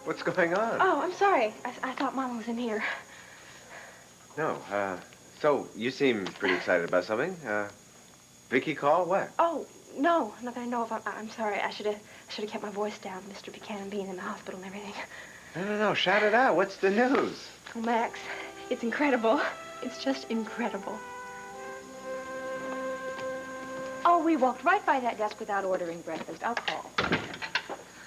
What's going on? Oh, I'm sorry. I thought Mama was in here. No, so you seem pretty excited about something. Vicky call? What? Oh, no, not that I know of. I'm sorry. I should have kept my voice down, Mr. Buchanan being in the hospital and everything. No, shout it out. What's the news? Oh, Max, it's incredible. It's just incredible. Oh, we walked right by that desk without ordering breakfast. I'll call.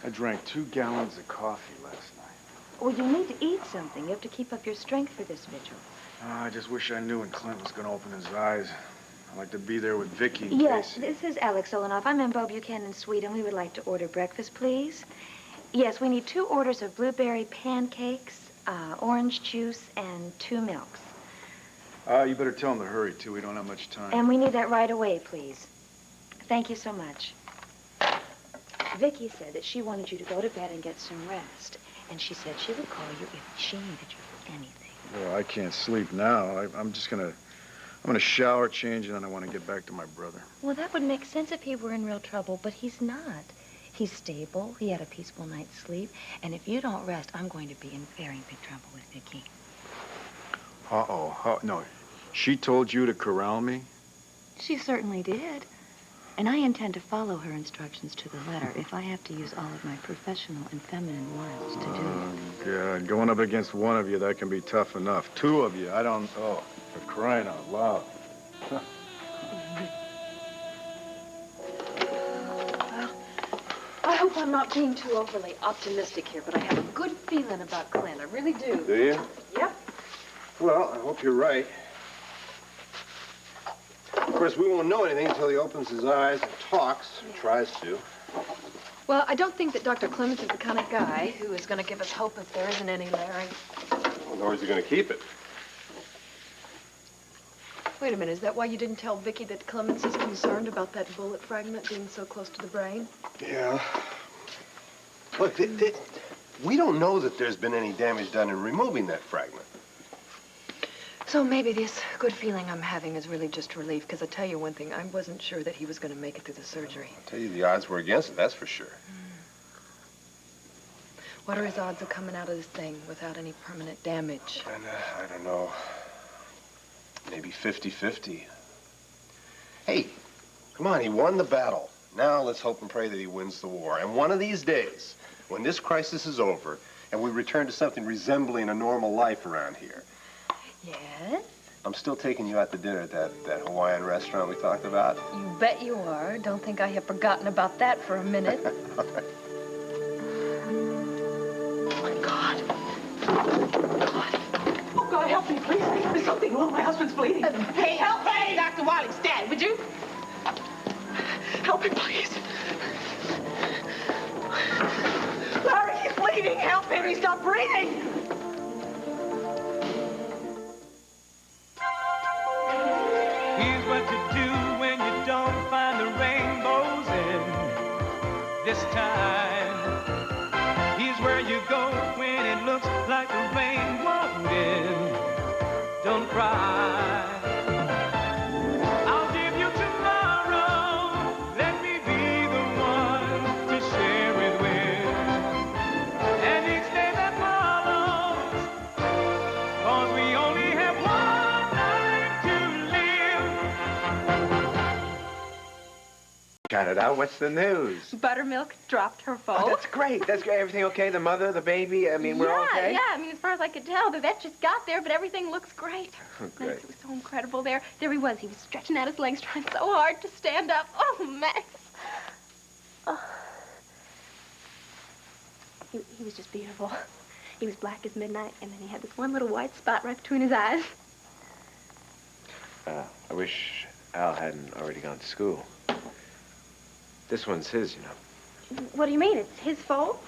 I drank 2 gallons of coffee last night. Well, you need to eat something. You have to keep up your strength for this vigil. I just wish I knew when Clint was going to open his eyes. I'd like to be there with Vicky in Yes, case... this is Alex Olenoff. I'm in Bo Buchanan's suite, and we would like to order breakfast, please. Yes, we need 2 orders of blueberry pancakes, orange juice, and 2 milks. You better tell him to hurry, too. We don't have much time. And we need that right away, please. Thank you so much. Vicky said that she wanted you to go to bed and get some rest. And she said she would call you if she needed you for anything. Well, I can't sleep now. I'm gonna shower, change, and then I want to get back to my brother. Well, that would make sense if he were in real trouble, but he's not. He's stable. He had a peaceful night's sleep. And if you don't rest, I'm going to be in very big trouble with Vicky. Uh-oh. No. She told you to corral me? She certainly did. And I intend to follow her instructions to the letter if I have to use all of my professional and feminine wiles to do it. God, going up against one of you, that can be tough enough. 2 of you, I don't... Oh, for crying out loud. Well, I hope I'm not being too overly optimistic here, but I have a good feeling about Clint. I really do. Do you? Yep. Well, I hope you're right. Of course, we won't know anything until he opens his eyes and talks, or tries to. Well, I don't think that Dr. Clemens is the kind of guy who is going to give us hope if there isn't any, Larry. Well, nor is he going to keep it. Wait a minute, is that why you didn't tell Vicky that Clemens is concerned about that bullet fragment being so close to the brain? Yeah. Look, we don't know that there's been any damage done in removing that fragment. So maybe this good feeling I'm having is really just relief, because I tell you one thing, I wasn't sure that he was going to make it through the surgery. I'll tell you, the odds were against it, that's for sure. What are his odds of coming out of this thing without any permanent damage? And, I don't know, maybe 50-50. Hey, come on, he won the battle. Now let's hope and pray that he wins the war. And one of these days, when this crisis is over, and we return to something resembling a normal life around here, Yes? I'm still taking you out to dinner at that Hawaiian restaurant we talked about. You bet you are. Don't think I have forgotten about that for a minute. All right. Oh, my God. God. Oh, God, help me, please. There's something wrong. My husband's bleeding. Hey, help me, Dr. Wiley's dad, would you? Help me, please. Larry, he's bleeding. Help him. He's not breathing. Here's what you do when you don't find the rainbows in this time. Here's where you go when it looks like the rain won't end. Don't cry. I'll give you tomorrow. Let me be the one to share it with. And each day that follows, 'cause we only have one life to live. Shout it out, what's the news? Buttermilk dropped her foal. Oh, that's great. That's great. Everything okay? The mother, the baby? I mean, we're all okay? Yeah, I mean, as far as I could tell, the vet just got there, but everything looks great. Oh, great. Max, it was so incredible there. There he was stretching out his legs, trying so hard to stand up. Oh, Max. Oh. He was just beautiful. He was black as midnight, and then he had this one little white spot right between his eyes. I wish Al hadn't already gone to school. This one's his, you know. What do you mean? It's his fault?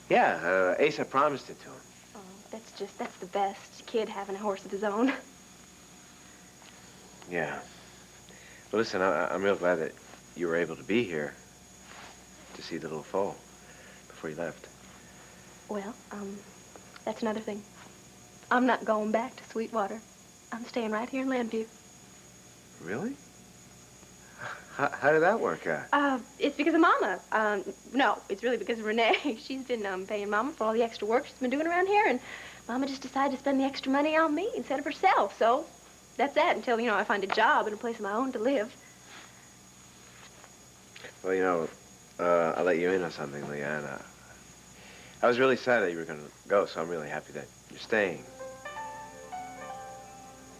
Yeah, Asa promised it to him. Oh, that's the best. Kid having a horse of his own. Yeah. Well, listen, I'm real glad that you were able to be here to see the little foal before you left. Well, that's another thing. I'm not going back to Sweetwater. I'm staying right here in Landview. Really? How did that work out? It's because of Mama. No, it's really because of Renee. She's been paying Mama for all the extra work she's been doing around here, and Mama just decided to spend the extra money on me instead of herself. So that's that until, I find a job and a place of my own to live. Well, I'll let you in on something, Leanne. I was really sad that you were going to go, so I'm really happy that you're staying.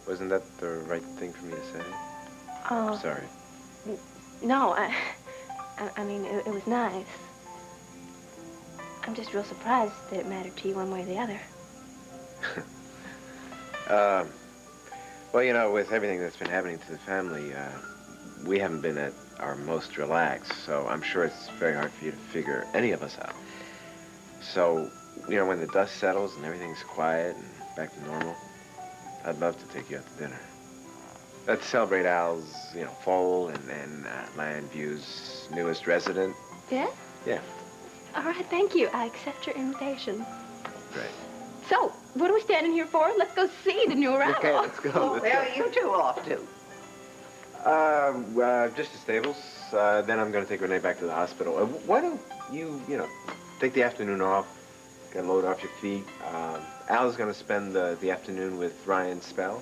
Wasn't that the right thing for me to say? I'm sorry. No, I mean, it was nice. I'm just real surprised that it mattered to you one way or the other. Well, with everything that's been happening to the family, we haven't been at our most relaxed, so I'm sure it's very hard for you to figure any of us out. So, when the dust settles and everything's quiet and back to normal, I'd love to take you out to dinner. Let's celebrate Al's, fall and Landview's newest resident. Yeah? Yeah. All right, thank you. I accept your invitation. Great. So, what are we standing here for? Let's go see the new arrival. Okay, let's go. Where are you two off to? Just the stables. Then I'm going to take Renee back to the hospital. Why don't you, take the afternoon off, get a load off your feet. Al's going to spend the afternoon with Ryan Spell.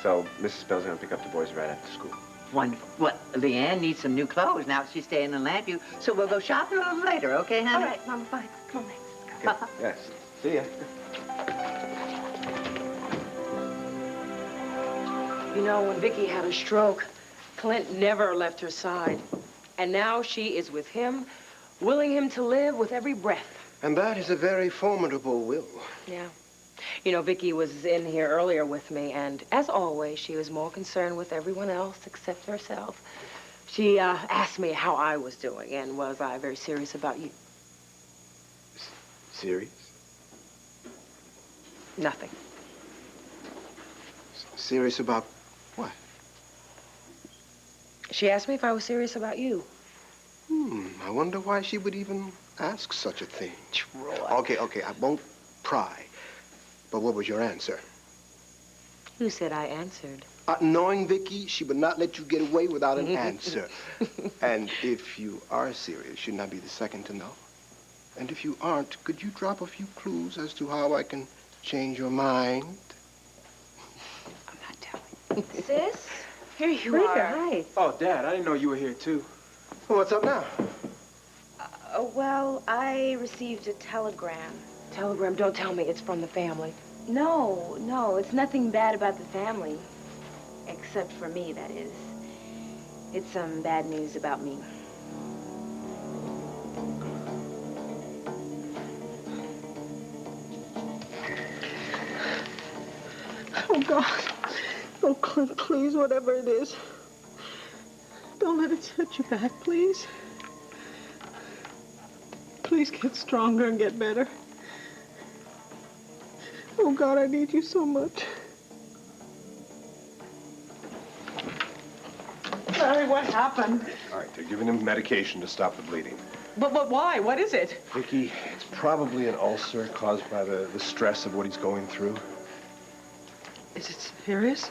So Mrs. Spell's going to pick up the boys right after school. Wonderful. Well, Leanne needs some new clothes now she's staying in Landview, so we'll go shopping a little later, okay, honey? All right, Mama, fine. Come on, Max. Okay. Yes. See ya. When Vicky had a stroke, Clint never left her side. And now she is with him, willing him to live with every breath. And that is a very formidable will. Yeah. Vicky was in here earlier with me, and as always, she was more concerned with everyone else except herself. She asked me how I was doing, and was I very serious about you? Serious? Nothing. Serious about what? She asked me if I was serious about you. I wonder why she would even ask such a thing. Troy. Okay, I won't pry. But what was your answer? Who said I answered? Knowing Vicky, she would not let you get away without an answer. And if you are serious, shouldn't I be the second to know? And if you aren't, could you drop a few clues as to how I can change your mind? I'm not telling. Sis? Here you Rita, are. hi. Oh, Dad, I didn't know you were here, too. Well, what's up now? Well, I received a telegram. Telegram, don't tell me it's from the family. No, it's nothing bad about the family. Except for me, that is. It's some bad news about me. Oh, God. Oh, Clint, please, whatever it is. Don't let it set you back, please. Please get stronger and get better. Oh, God, I need you so much. Larry, what happened? All right, they're giving him medication to stop the bleeding. But why? What is it? Vicky, it's probably an ulcer caused by the stress of what he's going through. Is it serious?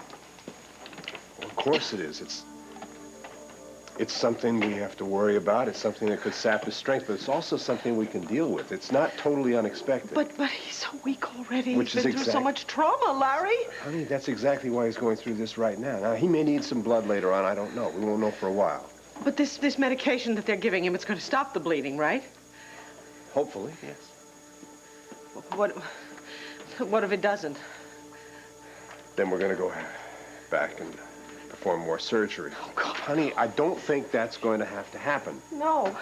Well, of course it is. It's something we have to worry about. It's something that could sap his strength, but it's also something we can deal with. It's not totally unexpected. But he's so weak already. Which He's been through so much trauma, Larry. Honey, that's exactly why he's going through this right now. Now, he may need some blood later on. I don't know. We won't know for a while. But this medication that they're giving him, it's going to stop the bleeding, right? Hopefully, yes. What if it doesn't? Then we're going to go back and perform more surgery. Oh, God. Honey, I don't think that's going to have to happen. No.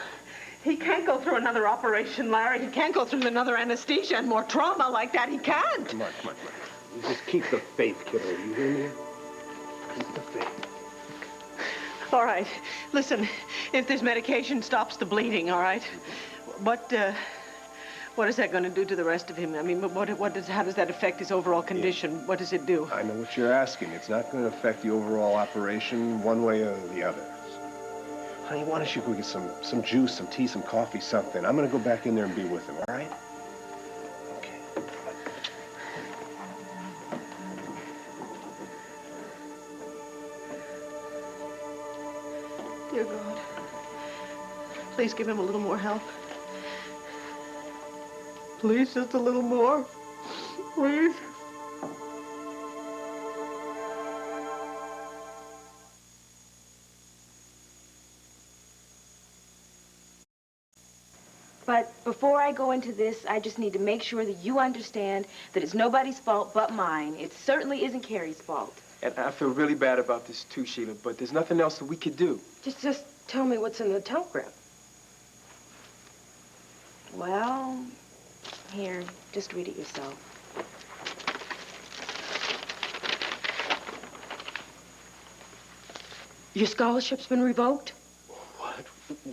He can't go through another operation, Larry. He can't go through another anesthesia and more trauma like that. He can't. Come on. You just keep the faith, kiddo. You hear me? Keep the faith. All right. Listen, if this medication stops the bleeding, all right, what is that going to do to the rest of him? I mean, how does that affect his overall condition? Yeah. What does it do? I know what you're asking. It's not going to affect the overall operation one way or the other. Honey, why don't you go get some juice, some tea, some coffee, something. I'm going to go back in there and be with him, all right? Okay. Dear God, please give him a little more help. Please, just a little more. Please. But before I go into this, I just need to make sure that you understand that it's nobody's fault but mine. It certainly isn't Carrie's fault. And I feel really bad about this too, Sheila, but there's nothing else that we could do. Just tell me what's in the telegram. Well, here, just read it yourself. Your scholarship's been revoked? What?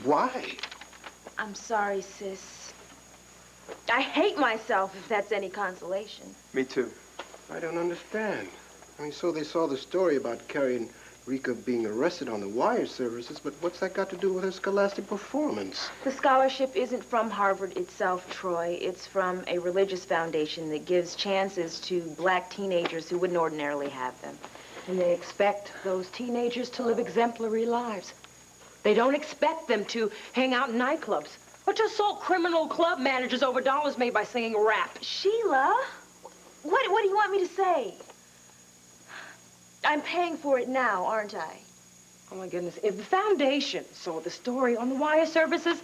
Why? I'm sorry, sis. I hate myself, if that's any consolation. Me too. I don't understand. I mean, so they saw the story about Carrie and Rika being arrested on the wire services, but what's that got to do with her scholastic performance? The scholarship isn't from Harvard itself, Troy. It's from a religious foundation that gives chances to black teenagers who wouldn't ordinarily have them. And they expect those teenagers to live exemplary lives. They don't expect them to hang out in nightclubs or to assault criminal club managers over dollars made by singing rap. Sheila, what do you want me to say? I'm paying for it now, aren't I? Oh, my goodness. If the foundation saw the story on the wire services,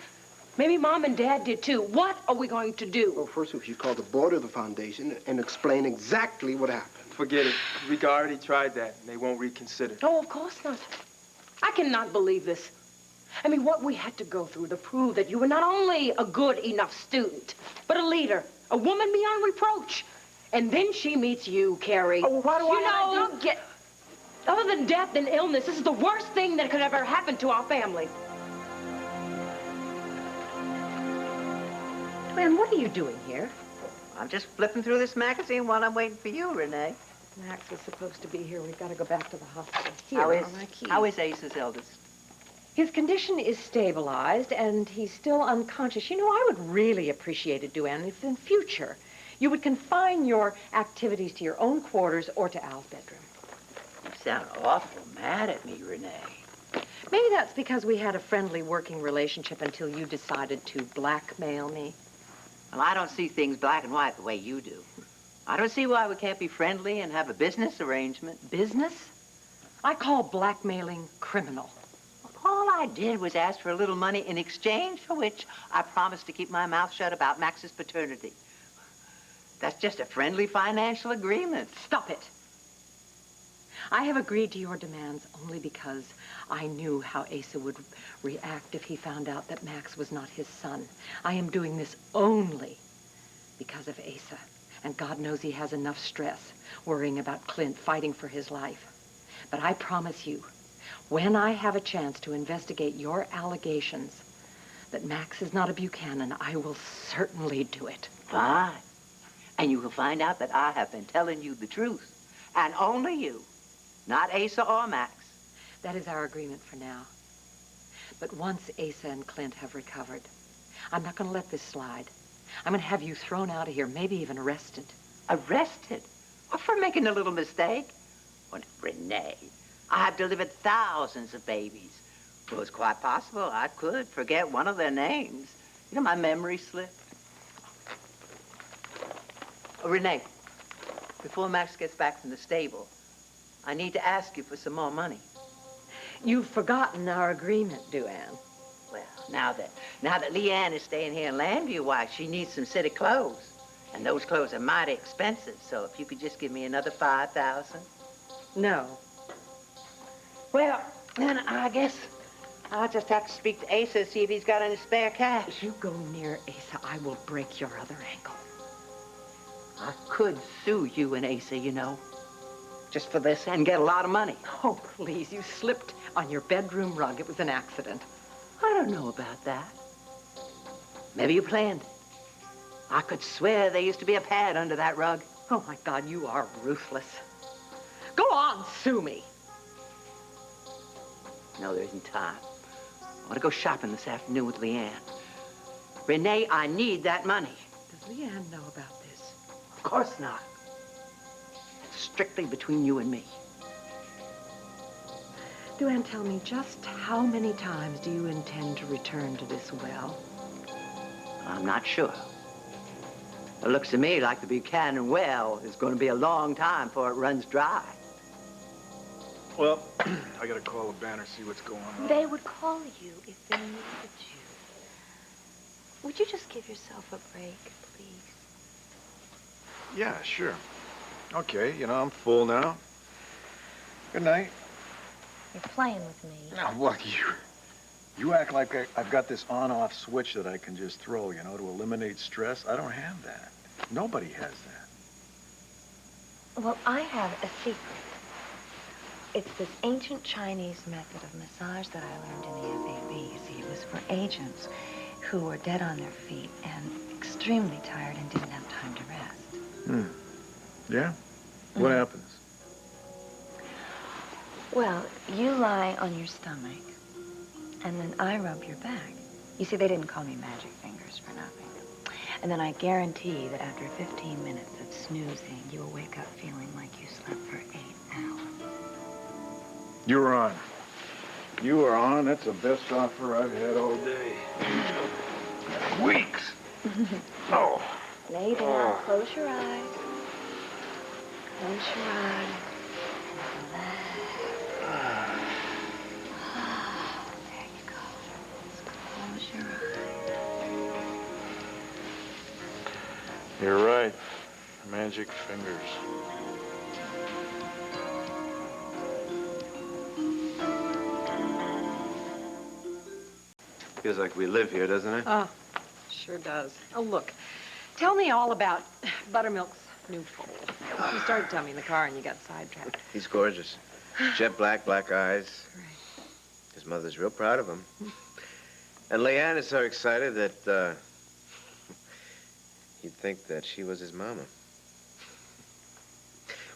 maybe Mom and Dad did too. What are we going to do? Well, first we should call the board of the foundation and explain exactly what happened. Forget it. Rika already tried that, and they won't reconsider. No, of course not. I cannot believe this. I mean, what we had to go through to prove that you were not only a good enough student, but a leader, a woman beyond reproach. And then she meets you, Carrie. Oh, why do I don't get... Other than death and illness, this is the worst thing that could ever happen to our family. Gwen, what are you doing here? I'm just flipping through this magazine while I'm waiting for you, Renee. Max was supposed to be here. We've got to go back to the hospital. How is Ace's eldest? His condition is stabilized, and he's still unconscious. You know, I would really appreciate it, Duane, if in future you would confine your activities to your own quarters or to Al's bedroom. You sound awful mad at me, Renee. Maybe that's because we had a friendly working relationship until you decided to blackmail me. Well, I don't see things black and white the way you do. I don't see why we can't be friendly and have a business arrangement. Business? I call blackmailing criminal. All I did was ask for a little money in exchange for which I promised to keep my mouth shut about Max's paternity. That's just a friendly financial agreement. Stop it. I have agreed to your demands only because I knew how Asa would react if he found out that Max was not his son. I am doing this only because of Asa. And God knows he has enough stress worrying about Clint fighting for his life. But I promise you, when I have a chance to investigate your allegations that Max is not a Buchanan, I will certainly do it. Fine. And you will find out that I have been telling you the truth. And only you. Not Asa or Max. That is our agreement for now. But once Asa and Clint have recovered, I'm not going to let this slide. I'm going to have you thrown out of here, maybe even arrested. Arrested? What, for making a little mistake? Well, Renee, I have delivered thousands of babies. Well, it's quite possible I could forget one of their names. You know, my memory slipped. Oh, Renee, before Max gets back from the stable, I need to ask you for some more money. You've forgotten our agreement, Duane. Well, now that Leanne is staying here in Landview, why, she needs some city clothes. And those clothes are mighty expensive, so if you could just give me another $5,000. No. Well, then I guess I'll just have to speak to Asa, see if he's got any spare cash. If you go near Asa, I will break your other ankle. I could sue you and Asa, you know, just for this and get a lot of money. Oh, please, you slipped on your bedroom rug. It was an accident. I don't know about that. Maybe you planned it. I could swear there used to be a pad under that rug. Oh, my God, you are ruthless. Go on, sue me. No, there isn't time. I want to go shopping this afternoon with Leanne. Renee, I need that money. Does Leanne know about this? Of course not. It's strictly between you and me. Duane, tell me, just how many times do you intend to return to this well? I'm not sure. It looks to me like the Buchanan well is going to be a long time before it runs dry. Well, I gotta call the banner, see what's going on. They would call you if they needed you. Would you just give yourself a break, please? Yeah, sure. Okay, you know, I'm full now. Good night. You're playing with me. Now, what, you act like I've got this on-off switch that I can just throw, you know, to eliminate stress. I don't have that. Nobody has that. Well, I have a secret. It's this ancient Chinese method of massage that I learned in the FAB. You see, it was for agents who were dead on their feet and extremely tired and didn't have time to rest. Yeah? What happens? Well, you lie on your stomach, and then I rub your back. You see, they didn't call me Magic Fingers for nothing. And then I guarantee that after 15 minutes of snoozing, you will wake up feeling like you slept for 8 hours. You're on. You are on. That's the best offer I've had all day. Weeks. Oh. Lay down, close your eyes. Close your eyes. Relax. There you go. Just close your eyes. You're right. Magic fingers. Feels like we live here, doesn't it? Oh, sure does. Oh, look. Tell me all about Buttermilk's new foal. You started telling me in the car and you got sidetracked. He's gorgeous. Jet black, black eyes. Right. His mother's real proud of him. And Leanne is so excited that, you'd think that she was his mama.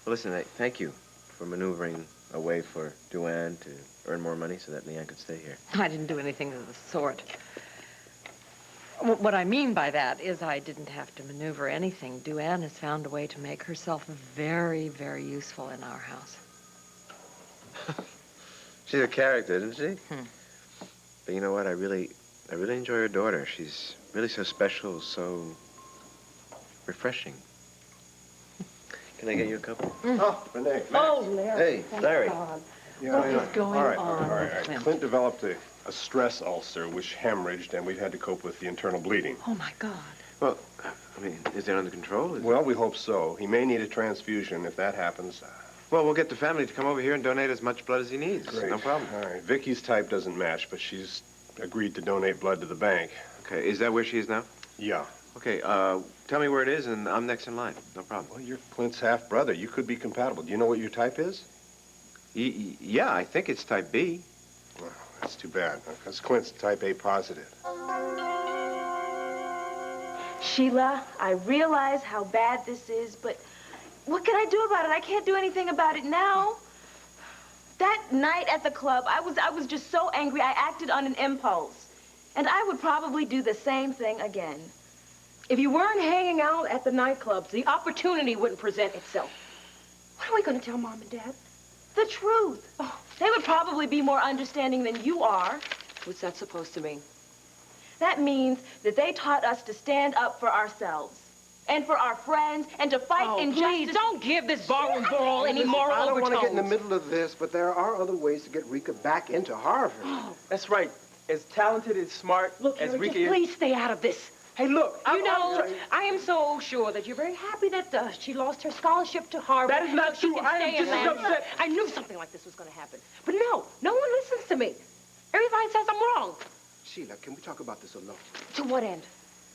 Well, listen, thank you for maneuvering a way for Duane to earn more money so that Leanne could stay here. I didn't do anything of the sort. What I mean by that is I didn't have to maneuver anything. Duane has found a way to make herself very, very useful in our house. She's a character, isn't she? But you know what? I really enjoy her daughter. She's really so special, so refreshing. Can I get you a couple? Oh, Renee. Oh, Larry. Hey, thank Larry. God. Yeah, What I know. is going all right, on all right, with all right. Clint? Clint developed a stress ulcer which hemorrhaged, and we've had to cope with the internal bleeding. Oh, my God. Well, I mean, is it under control? Well, we hope so. He may need a transfusion. If that happens, Well, we'll get the family to come over here and donate as much blood as he needs. great. No problem. All right. Vicky's type doesn't match, but she's agreed to donate blood to the bank. Okay, is that where she is now? Yeah. Okay, tell me where it is, and I'm next in line. No problem. Well, you're Clint's half-brother. You could be compatible. Do you know what your type is? Yeah, I think it's type B. Well, that's too bad, because Clint's type A positive. Sheila, I realize how bad this is, but what can I do about it? I can't do anything about it now. That night at the club, I was just so angry, I acted on an impulse. And I would probably do the same thing again. If you weren't hanging out at the nightclubs, the opportunity wouldn't present itself. What are we going to tell Mom and Dad? The truth. Oh, they would probably be more understanding than you are. What's that supposed to mean? That means that they taught us to stand up for ourselves and for our friends and to fight injustice. Please, don't give this barroom brawl any Listen, moral I don't want to get in the overtones. middle of this, but there are other ways to get Rika back into Harvard. That's right. As talented and smart Look, as Harry, Rika just is. please stay out of this. Hey, look. You know, I am so sure that you're very happy that she lost her scholarship to Harvard. That is not so she true. can I am stay in just as there. upset. I knew something like this was going to happen. But no one listens to me. Everybody says I'm wrong. Sheila, can we talk about this alone? To what end?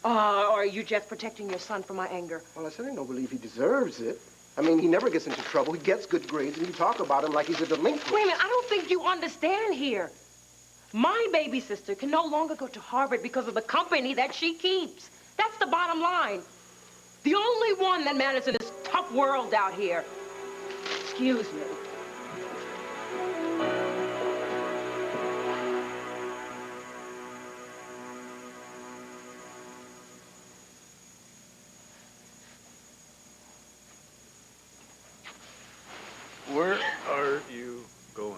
Or are you just protecting your son from my anger? Well, I certainly don't believe he deserves it. I mean, he never gets into trouble. He gets good grades, and you talk about him like he's a delinquent. Wait a minute, I don't think you understand here. My baby sister can no longer go to Harvard because of the company that she keeps. That's the bottom line. The only one that matters in this tough world out here. Excuse me. Where are you going?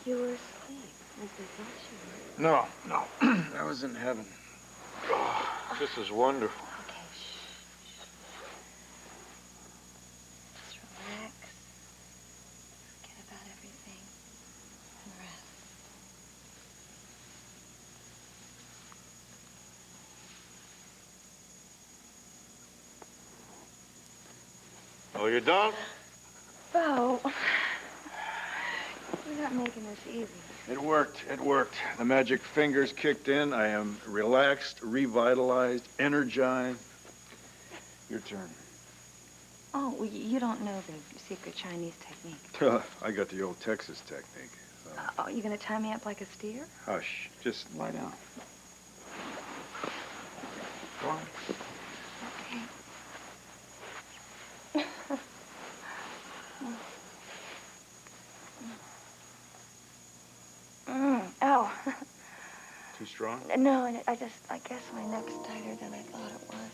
You were asleep, as I thought you No, no. I was in heaven. Oh, this is wonderful. were. Okay, shh. Just relax. Forget about everything and rest. Oh, you're done? Bo, you're not making this easy. It worked. It worked. The magic fingers kicked in. I am relaxed, revitalized, energized. Your turn. Oh, well, you don't know the secret Chinese technique. I got the old Texas technique. So. Oh, you gonna tie me up like a steer? Hush. Just lie down. Go on. Ow. Too strong? No, and I guess my neck's tighter than I thought it was.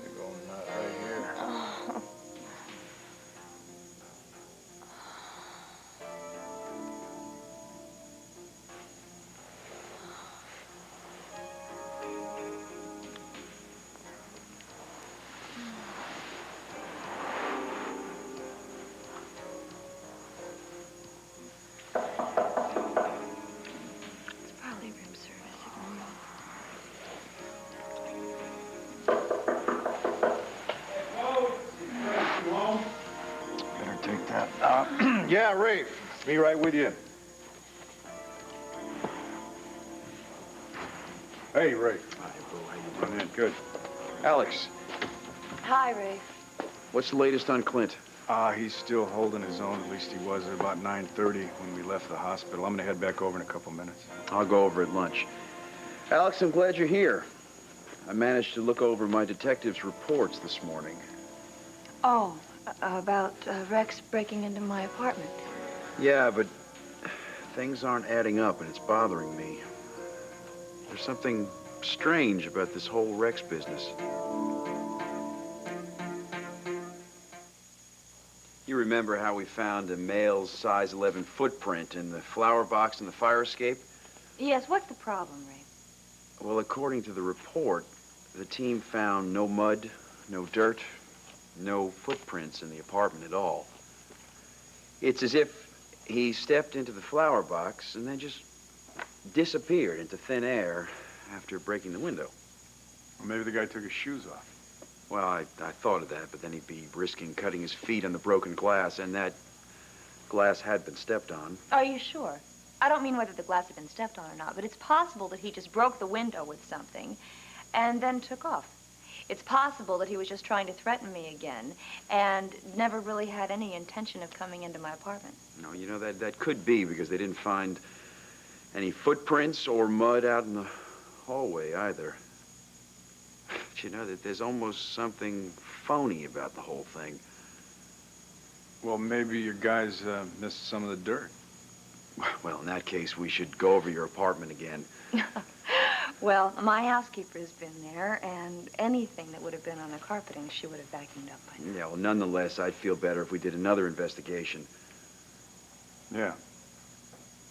Big old nut right here. It's probably room service. Ignore me. Better take that. Yeah, Rafe. Be right with you. Hey, Rafe. Hi, Boo. How you doing? Good. Alex, Hi, Rafe. what's the latest on Clint? He's still holding his own. At least he was at about 9:30 when we left the hospital. I'm gonna head back over in a couple minutes. I'll go over at lunch. Alex, I'm glad you're here. I managed to look over my detective's reports this morning. Oh, about Rex breaking into my apartment. Yeah, but things aren't adding up, and it's bothering me. There's something strange about this whole Rex business. You remember how we found a male's size 11 footprint in the flower box in the fire escape? Yes, what's the problem, Rafe? Well, according to the report, the team found no mud, no dirt, no footprints in the apartment at all. It's as if he stepped into the flower box and then just disappeared into thin air after breaking the window. Well, maybe the guy took his shoes off. Well, I thought of that, but then he'd be risking cutting his feet on the broken glass, and that glass had been stepped on. Are you sure? I don't mean whether the glass had been stepped on or not, but it's possible that he just broke the window with something and then took off. It's possible that he was just trying to threaten me again and never really had any intention of coming into my apartment. No, you know, that could be because they didn't find any footprints or mud out in the hallway either. But you know that there's almost something phony about the whole thing. Well, maybe your guys missed some of the dirt. Well, in that case, we should go over your apartment again. Well, my housekeeper's been there, and anything that would have been on the carpeting, she would have vacuumed up by now. Yeah, well, nonetheless, I'd feel better if we did another investigation. Yeah.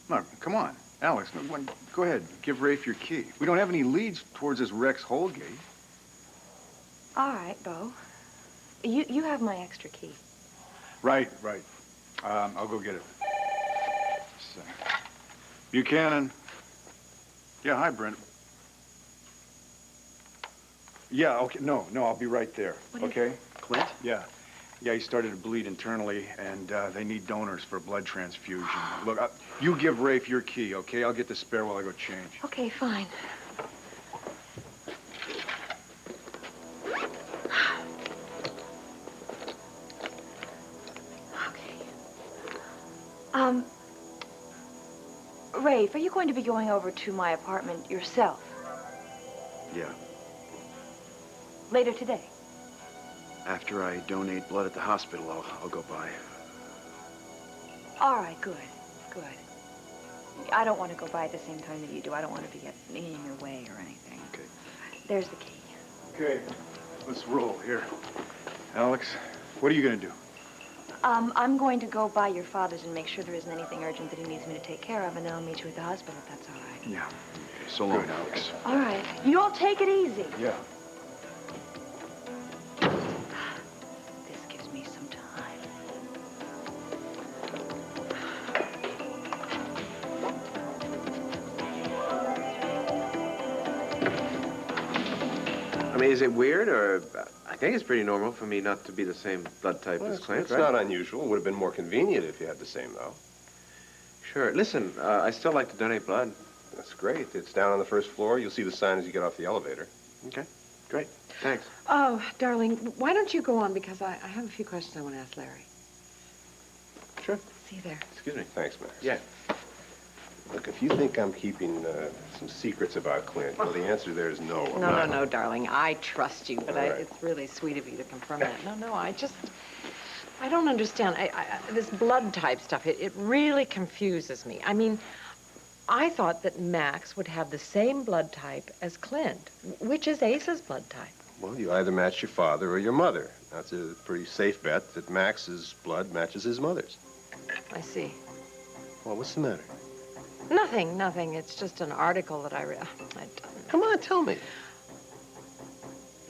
Look, come on. Alex, go ahead. Give Rafe your key. We don't have any leads towards this Rex Holgate. All right, Bo. You have my extra key. Right. I'll go get it. So. Buchanan. Yeah, hi, Brent. Yeah, okay. No, I'll be right there. Okay? Clint? Yeah. Yeah, he started to bleed internally, and they need donors for a blood transfusion. Look, you give Rafe your key, okay? I'll get the spare while I go change. Okay, fine. Rafe, are you going to be going over to my apartment yourself Yeah. later today? After I donate blood at the hospital, I'll go by. All right, good, good. I don't want to go by at the same time that you do. I don't want to be in your way or anything. Okay. There's the key. Okay, let's roll here. Alex, what are you gonna do? I'm going to go by your father's and make sure there isn't anything urgent that he needs me to take care of, and then I'll meet you at the hospital if that's all right. Yeah. Okay, so long, Alex. All right. You all take it easy. Yeah. This gives me some time. I mean, is it weird, or I think it's pretty normal for me not to be the same blood type as Clint, It's right? not unusual. It would have been more convenient if you had the same, though. Sure. Listen, I still like to donate blood. That's great. It's down on the first floor. You'll see the sign as you get off the elevator. Okay, great. Thanks. Oh, darling, why don't you go on? Because I have a few questions I want to ask Larry. Sure. See you there. Excuse me. Thanks, Max. Yeah. Look, if you think I'm keeping some secrets about Clint, well, the answer there is no. I'm not. No, darling. I trust you, but All right. it's really sweet of you to confirm that. No, I don't understand. This blood type stuff, it really confuses me. I mean, I thought that Max would have the same blood type as Clint, which is Ace's blood type. Well, you either match your father or your mother. That's a pretty safe bet that Max's blood matches his mother's. I see. Well, what's the matter? Nothing. It's just an article that I read. Come on, tell me.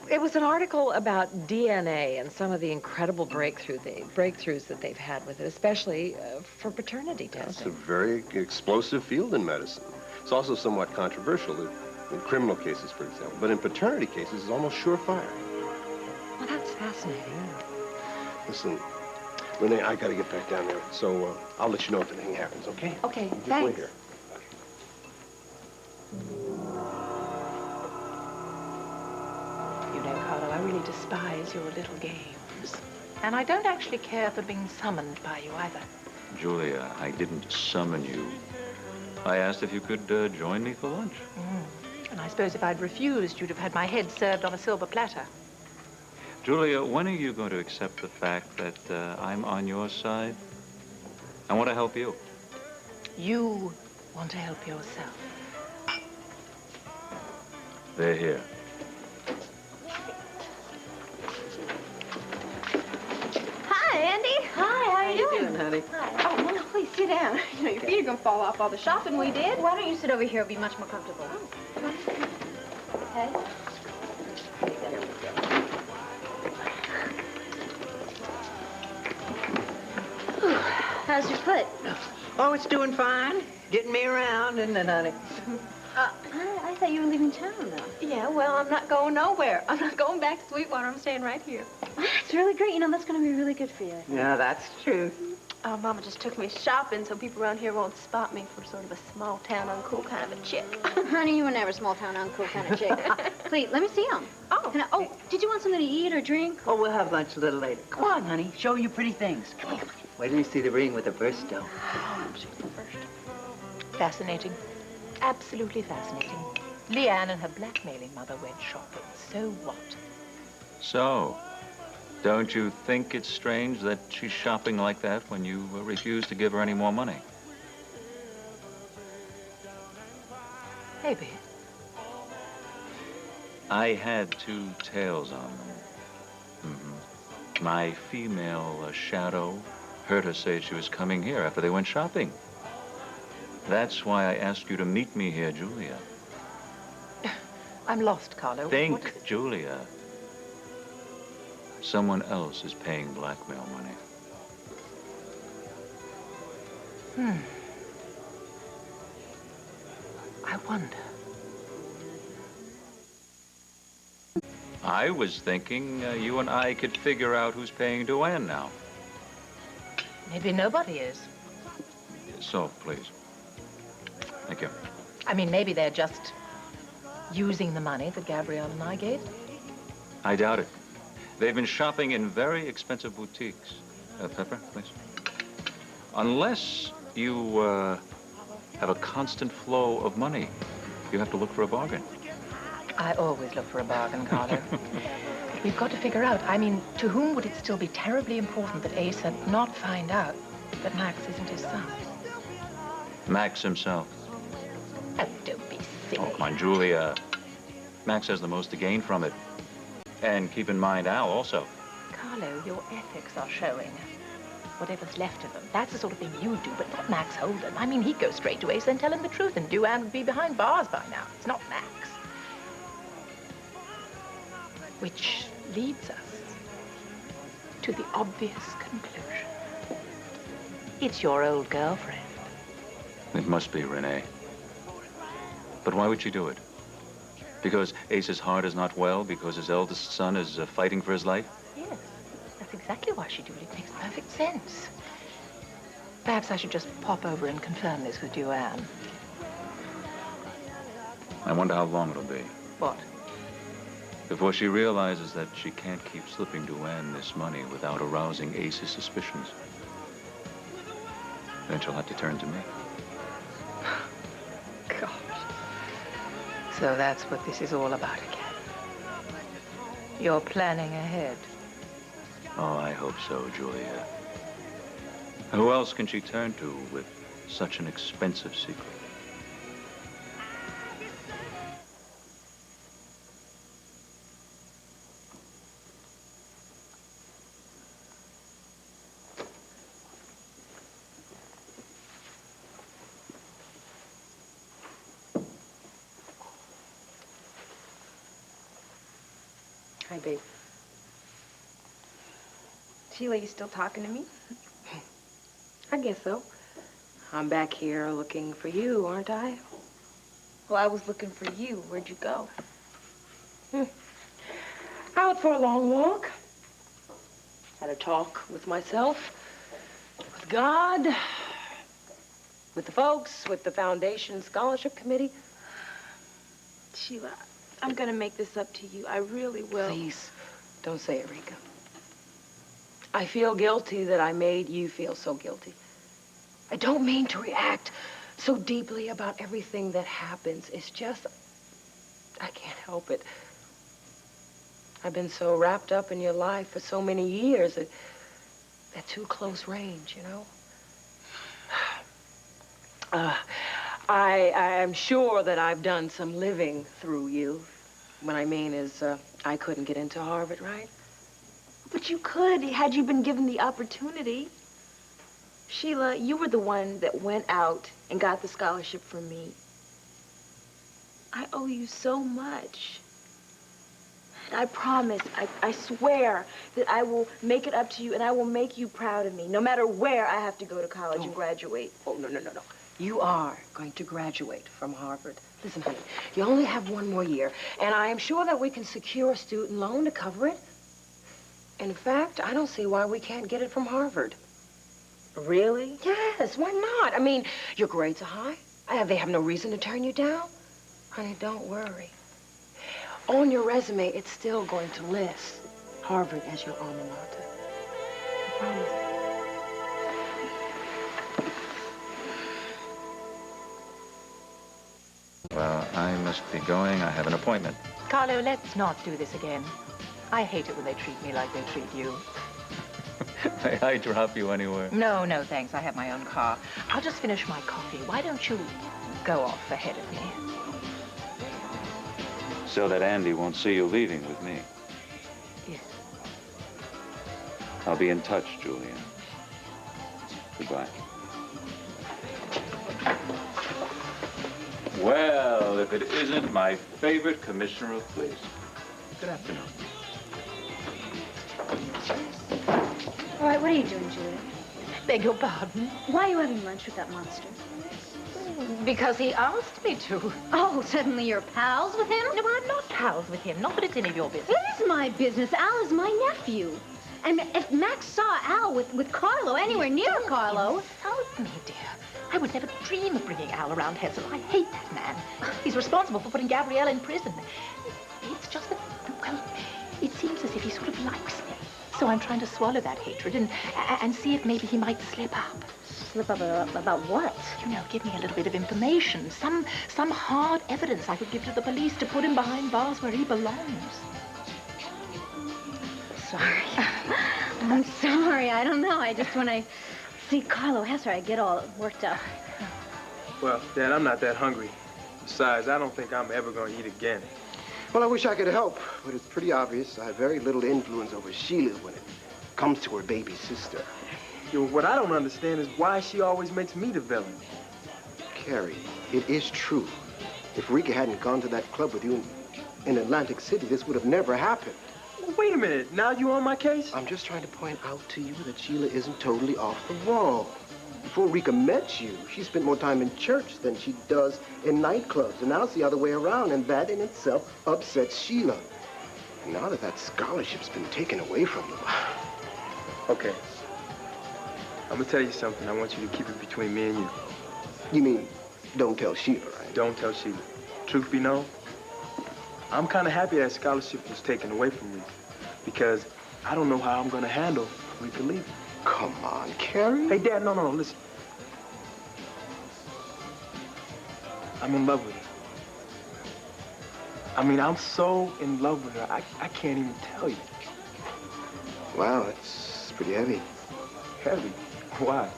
It was an article about DNA and some of the incredible breakthroughs that they've had with it, especially for paternity It's a testing. very explosive field in medicine. It's also somewhat controversial in criminal cases, for example. But in paternity cases, it's almost surefire. Well, that's fascinating. Listen, Renee, I got to get back down there. So I'll let you know if anything happens, okay? Okay, Just thanks. wait here. You know, Carlo, I really despise your little games. And I don't actually care for being summoned by you either. Julia, I didn't summon you. I asked if you could join me for lunch. And I suppose if I'd refused, you'd have had my head served on a silver platter. Julia, when are you going to accept the fact that I'm on your side? I want to help you. You want to help yourself. They're here. Hi, Andy. Hi, how you doing? honey? Hi. Oh, no, please sit down. You know, your feet are going to fall off all the shopping we did. Why don't you sit over here? It'll be much more comfortable. Okay. How's your foot? Oh, it's doing fine. Getting me around, isn't it, honey? I thought you were leaving town, though. Yeah, well, I'm not going nowhere. I'm not going back to Sweetwater. I'm staying right here. That's really great. You know, that's going to be really good for you. Yeah, that's true. Oh, Mama just took me shopping so people around here won't spot me for sort of a small-town, uncool kind of a chick. Honey, you were never small-town, uncool kind of chick. Please, let me see them. Oh. Did you want something to eat or drink? Oh, we'll have lunch a little later. Come on, honey. Show you pretty things. Come on. Wait till you see the ring with the birthstone. Fascinating. Absolutely fascinating. Leanne and her blackmailing mother went shopping. So what? So, don't you think it's strange that she's shopping like that when you refuse to give her any more money? Maybe. I had two tails on them. My female shadow heard her say she was coming here after they went shopping. That's why I asked you to meet me here, Julia. I'm lost, Carlo. Think, Julia. Someone else is paying blackmail money. I wonder. I was thinking you and I could figure out who's paying Duane now. Maybe nobody is. So, please. Thank you. I mean, maybe they're just using the money that Gabrielle and I gave them. I doubt it. They've been shopping in very expensive boutiques. Pepper, please. Unless you have a constant flow of money, you have to look for a bargain. I always look for a bargain, Carlo. We've got to figure out, I mean, to whom would it still be terribly important that Asa not find out that Max isn't his son. Max himself. Oh, don't be silly. Oh, come on, Julia. Max has the most to gain from it. And keep in mind, Al also. Carlo, your ethics are showing. Whatever's left of them, that's the sort of thing you do, but not Max Holden. I mean, he'd go straight to Ace and tell him the truth, and Duane would be behind bars by now. It's not Max. Which leads us to the obvious conclusion. It's your old girlfriend. It must be Renee. But why would she do it? Because Ace's heart is not well? Because his eldest son is fighting for his life? Yes, that's exactly why she'd do it. It makes perfect sense. Perhaps I should just pop over and confirm this with Duane. I wonder how long it'll be. What? Before she realizes that she can't keep slipping Duane this money without arousing Ace's suspicions. Then she'll have to turn to me. Gosh. So that's what this is all about again. You're planning ahead. Oh, I hope so, Julia. Who else can she turn to with such an expensive secret? Hi, babe. Sheila, you still talking to me? I guess so. I'm back here looking for you, aren't I? Well, I was looking for you. Where'd you go? Out for a long walk. Had a talk with myself, with God, with the folks, with the Foundation Scholarship Committee. Sheila, I'm gonna make this up to you. I really will. Please, don't say it, Rika. I feel guilty that I made you feel so guilty. I don't mean to react so deeply about everything that happens. It's just, I can't help it. I've been so wrapped up in your life for so many years at too close range, you know? I'm sure that I've done some living through you. What I mean is, I couldn't get into Harvard, right? But you could, had you been given the opportunity. Sheila, you were the one that went out and got the scholarship for me. I owe you so much. And I promise, I swear that I will make it up to you and I will make you proud of me, no matter where I have to go to college and graduate. Oh, no. You are going to graduate from Harvard. Listen, honey, you only have one more year, and I am sure that we can secure a student loan to cover it. In fact, I don't see why we can't get it from Harvard. Really? Yes, why not? I mean, your grades are high. They have no reason to turn you down. Honey, don't worry. On your resume, it's still going to list Harvard as your alma mater. I promise. Well, I must be going. I have an appointment. Carlo, let's not do this again. I hate it when they treat me like they treat you. May I drop you anywhere? No, thanks. I have my own car. I'll just finish my coffee. Why don't you go off ahead of me? So that Andy won't see you leaving with me. Yes. I'll be in touch, Julia. Goodbye. Well, if it isn't my favorite commissioner of police. Good afternoon. All right, what are you doing, Julia? Beg your pardon? Why are you having lunch with that monster? Because he asked me to. Oh, suddenly you're pals with him? No, I'm not pals with him. Not that it's any of your business. It is my business. Al is my nephew. And if Max saw Al with Carlo, anywhere near Carlo... Insult me, dear. I would never dream of bringing Al around Hessel. I hate that man. He's responsible for putting Gabrielle in prison. It's just that, well, it seems as if he sort of likes me. So I'm trying to swallow that hatred and see if maybe he might slip up. Slip up about what? You know, give me a little bit of information. Some hard evidence I could give to the police to put him behind bars where he belongs. Sorry. I'm sorry. I don't know. When I See, Carlo, that's where I get all worked up. Well, Dad, I'm not that hungry. Besides, I don't think I'm ever going to eat again. Well, I wish I could help, but it's pretty obvious I have very little influence over Sheila when it comes to her baby sister. Yo, what I don't understand is why she always makes me the villain. Carrie, it is true. If Rika hadn't gone to that club with you in Atlantic City, this would have never happened. Well, wait a minute. Now you on my case? I'm just trying to point out to you that Sheila isn't totally off the wall. Before Rika met you, she spent more time in church than she does in nightclubs. And now it's the other way around, and that in itself upsets Sheila. And now that that scholarship's been taken away from you. Okay. I'm gonna tell you something. I want you to keep it between me and you. You mean, don't tell Sheila, right? Don't tell Sheila. Truth be known, I'm kind of happy that scholarship was taken away from me because I don't know how I'm gonna handle Rika leaving. Come on, Carrie. Hey, Dad, no, listen. I'm in love with her. I mean, I'm so in love with her, I can't even tell you. Wow, that's pretty heavy. Heavy? Why?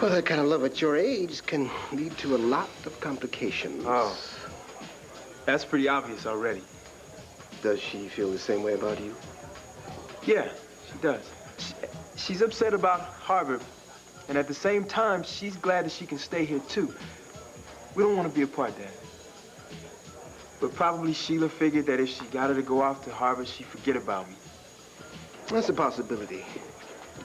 Well, that kind of love at your age can lead to a lot of complications. Oh. That's pretty obvious already. Does she feel the same way about you? Yeah, she does. She's upset about Harvard, and at the same time, she's glad that she can stay here, too. We don't want to be apart, Dad. But probably Sheila figured that if she got her to go off to Harvard, she'd forget about me. That's a possibility.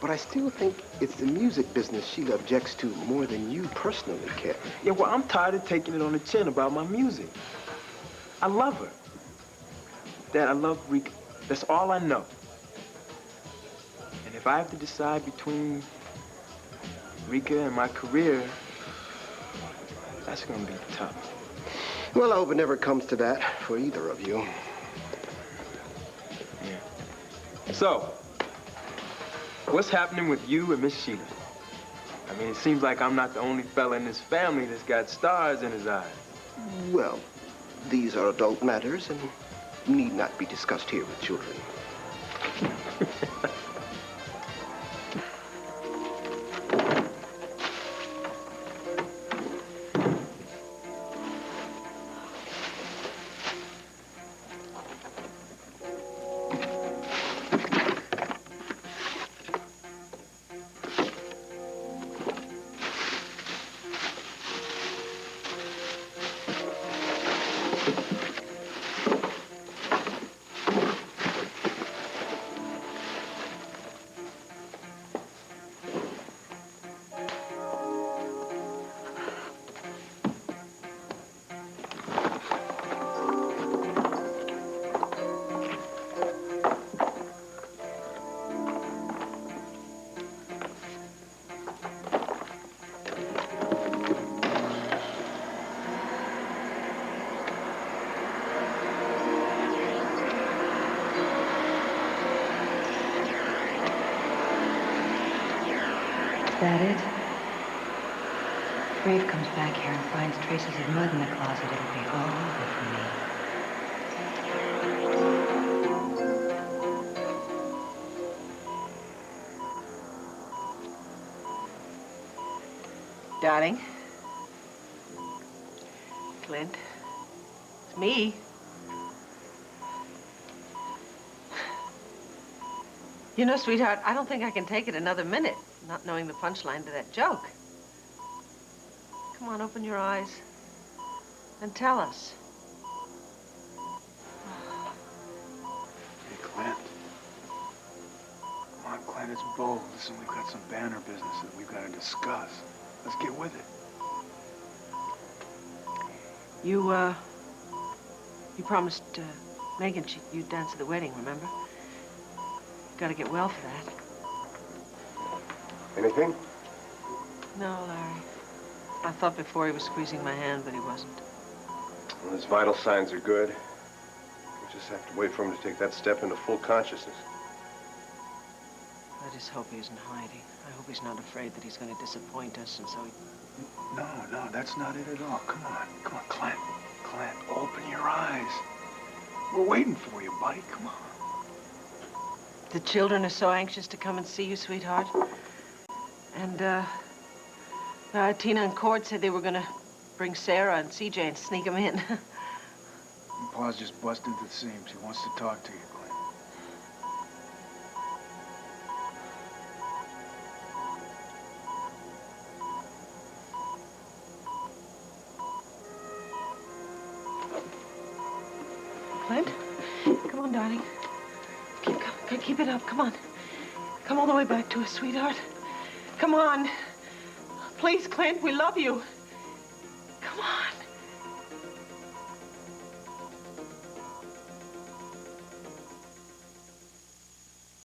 But I still think it's the music business Sheila objects to more than you personally care. Yeah, well, I'm tired of taking it on the chin about my music. I love her. Dad, I love Rika. That's all I know. And if I have to decide between Rika and my career, that's gonna be tough. Well, I hope it never comes to that for either of you. Yeah. So, what's happening with you and Miss Sheila? I mean, it seems like I'm not the only fella in this family that's got stars in his eyes. Well, these are adult matters and need not be discussed here with children. Is that it? If Rafe comes back here and finds traces of mud in the closet, it'll be all over for me. Darling. Clint. It's me. You know, sweetheart, I don't think I can take it another minute, not knowing the punchline to that joke. Come on, open your eyes and tell us. Hey, Clint. Come on, Clint, it's bold. Listen, we've got some banner business that we've got to discuss. Let's get with it. You promised Megan you'd dance at the wedding, remember? Gotta get well for that. Anything? No, Larry. I thought before he was squeezing my hand, but he wasn't. Well, his vital signs are good. We just have to wait for him to take that step into full consciousness. I just hope he isn't hiding. I hope he's not afraid that he's going to disappoint us, and so he... No, that's not it at all. Come on, Clint. Clint, open your eyes. We're waiting for you, buddy. Come on. The children are so anxious to come and see you, sweetheart. And, Tina and Cord said they were gonna bring Sarah and CJ and sneak them in. Pa's just busted the seams. He wants to talk to you, Clint. Clint, come on, darling. Keep it up. Come on. Come all the way back to us, sweetheart. Come on. Please, Clint, we love you. Come on.